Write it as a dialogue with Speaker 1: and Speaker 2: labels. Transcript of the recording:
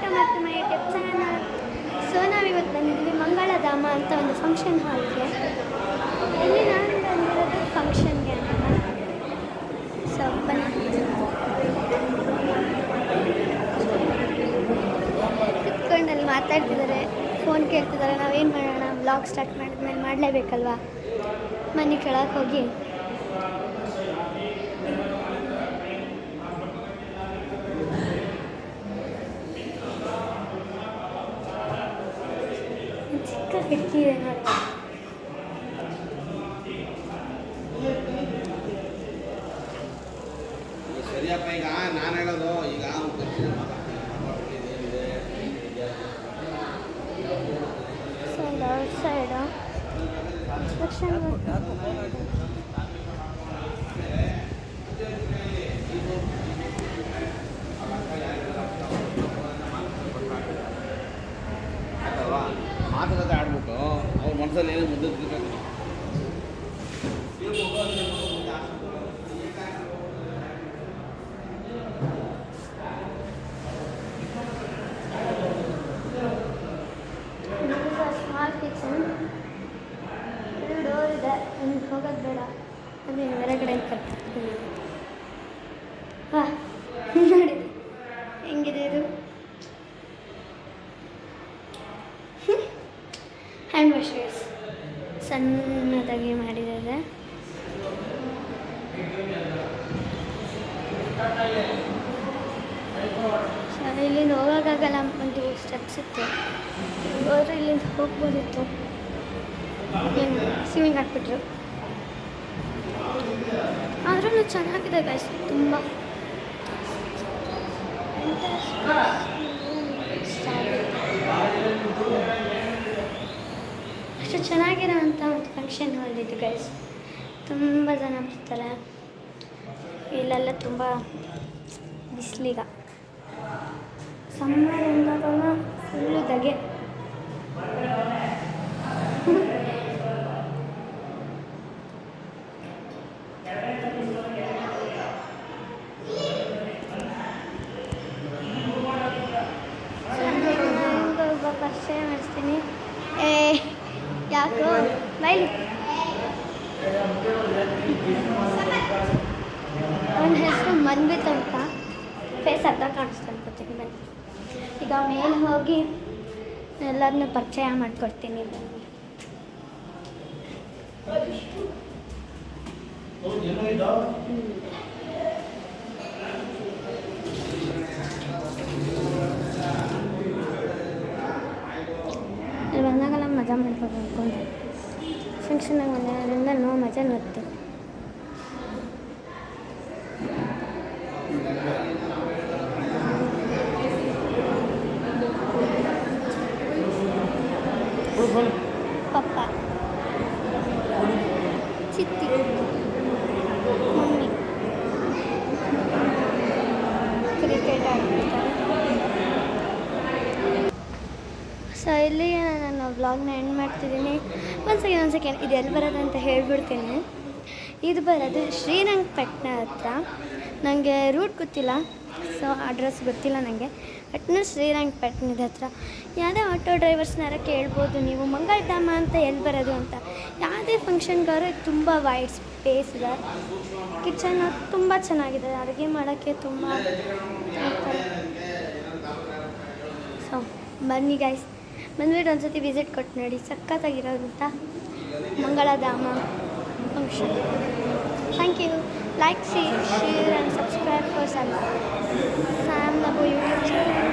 Speaker 1: To ಮತ್ತು my YouTube channel. So ನಾವಿವತ್ತು ಬಂದಿದ್ದೀವಿ ಮಂಗಳಧಾಮ ಅಂತ ಒಂದು ಫಂಕ್ಷನ್ ಹಾಲ್ಗೆ. ಇಲ್ಲಿ ನಾನು ಬಂದಿರೋದು ಫಂಕ್ಷನ್ಗೆ ಅಂತ. ಸೊ ಕುತ್ಕೊಂಡಲ್ಲಿ ಮಾತಾಡ್ತಿದ್ದಾರೆ, ಫೋನ್ ಕೇಳ್ತಿದ್ದಾರೆ. ನಾವೇನು ಮಾಡೋಣ, ಬ್ಲಾಗ್ ಸ್ಟಾರ್ಟ್ ಮಾಡಿದ್ಮೇಲೆ ಮಾಡಲೇಬೇಕಲ್ವಾ. ಮನೆ ಕೆಳಗೆ ಹೋಗಿ ಚಿಕ್ಕ ಕಿಟಕಿ ಇದೆ ನೋಡಿ.
Speaker 2: ಸರಿಯಪ್ಪ, ಈಗ ನಾನು ಹೇಳೋದು ಈಗ
Speaker 1: ಸೈಡ್ ಔಟ್ ಸೈಡು
Speaker 2: ಮಾತುಕತೆ ಆಡ್ಬಿಟ್ಟು ಅವ್ರ ಮನಸ್ಸಲ್ಲಿ ಏನು ಮುದ್ದೆ
Speaker 1: ಸ್ಮಾಲ್ ಕಿಚನ್. ಇದು ಡೋರ್ ಇದೆ, ಹೋಗೋದು ಬೇಡ, ಅದೇ ಹೊರಗಡೆ ಕಟ್ತೀನಿ. ಹಾಂ ನೋಡಿ ಹೆಂಗಿದೆ ಇದು. ಹ್ಯಾಂಡ್ ವಾಶಸ್ ಸಣ್ಣದಾಗಿ ಮಾಡಿದ್ದಾರೆ. ಇಲ್ಲಿಂದ ಹೋಗೋಕ್ಕಾಗಲ್ಲ, ಒಂದು ಸ್ಟೆಪ್ಸ್ ಇತ್ತು, ಹೋದ್ರೆ ಇಲ್ಲಿಂದ ಹೋಗ್ಬೋದಿತ್ತು. ಏನು ಸ್ವಿಮ್ಮಿಂಗ್ ಹಾಕ್ಬಿಟ್ರು. ಆದ್ರೂ ಚೆನ್ನಾಗಿದೆ ಗೈಸ್, ತುಂಬ ಅಷ್ಟು ಚೆನ್ನಾಗಿರೋವಂಥ ಒಂದು ಫಂಕ್ಷನ್ ಹಾಲ್ ಇದು ಗೈಸ್. ತುಂಬ ಜನ ಬರ್ತಾರೆ. ಇಲ್ಲೆಲ್ಲ ತುಂಬ ಬಿಸಿಲೀಗ ಸಮ್ಮರ್ ಅಂದಾಗ ಫುಲ್ಲು ಧಗೆ. ಪರಿಚಯ ಮಾಡಿಸ್ತೀನಿ. ಯಾಕೋ ಬೈಲಿ. ಅವನ ಹೆಸರು ಮನ್ವಿತ್ ಅಂತ. ಫೇಸ್ ಅರ್ಧ ಕಾಣಿಸ್ತಾ ಅನ್ಕೋತೀನಿ. ಬನ್ನಿ ಈಗ ಮೇಲೆ ಹೋಗಿ ಎಲ್ಲರನ್ನೂ ಪರಿಚಯ ಮಾಡಿಕೊಡ್ತೀನಿ. ಇಲ್ಲಿ ಬಂದಾಗೆಲ್ಲ ಮಜಾ ಮಾಡ್ಬೇಕು ಅಂದ್ಕೊಂಡು ಫಂಕ್ಷನಾಗ ಬಂದಾದ್ರಿಂದ ಮಜಾ ನೋಡ್ತು. ಪಪ್ಪ, ಚಿತ್ತಿ, ಮಮ್ಮಿ ಕ್ರಿಕೆಟ್ ಆಡ್ತಿರ್ತಾರೆ. ಸೊ ಇಲ್ಲಿಗೆ ನಾನು ವ್ಲಾಗ್ನ ಎಂಡ್ ಮಾಡ್ತಿದ್ದೀನಿ. ಒಂದು ಸೆಕೆಂಡ್ ಇದು ಎಲ್ಲಿ ಬರೋದು ಅಂತ ಹೇಳ್ಬಿಡ್ತೀನಿ. ಇದು ಬರೋದು ಶ್ರೀರಂಗಪಟ್ಟಣ ಹತ್ರ. ನನಗೆ ರೂಟ್ ಗೊತ್ತಿಲ್ಲ, ಸೊ ಅಡ್ರೆಸ್ ಗೊತ್ತಿಲ್ಲ ನನಗೆ. ಒಟ್ಟು ಶ್ರೀರಂಗಪಟ್ಟಣದ ಹತ್ರ. ಯಾವುದೇ ಆಟೋ ಡ್ರೈವರ್ಸ್ನಾರ ಕೇಳ್ಬೋದು ನೀವು ಮಂಗಳಧಾಮ ಅಂತ ಎಲ್ಲಿ ಬರೋದು ಅಂತ. ಯಾವುದೇ ಫಂಕ್ಷನ್ಗಾದ್ರು ತುಂಬ ವೈಡ್ ಸ್ಪೇಸ್ ಇದೆ. ಕಿಚನ್ ತುಂಬ ಚೆನ್ನಾಗಿದೆ, ಅಡುಗೆ ಮಾಡೋಕ್ಕೆ ತುಂಬ. ಸೊ ಬನ್ನಿ ಗೈಸ್, ಬಂದ್ಬಿಟ್ಟು ಒಂದ್ಸತಿ ವಿಸಿಟ್ ಕೊಟ್ಟು ನೋಡಿ. ಸಖತ್ತಾಗಿರೋದಂಥ Mangaladhama function. Thank you. Like, share and subscribe for Sam Nabu YouTube channel.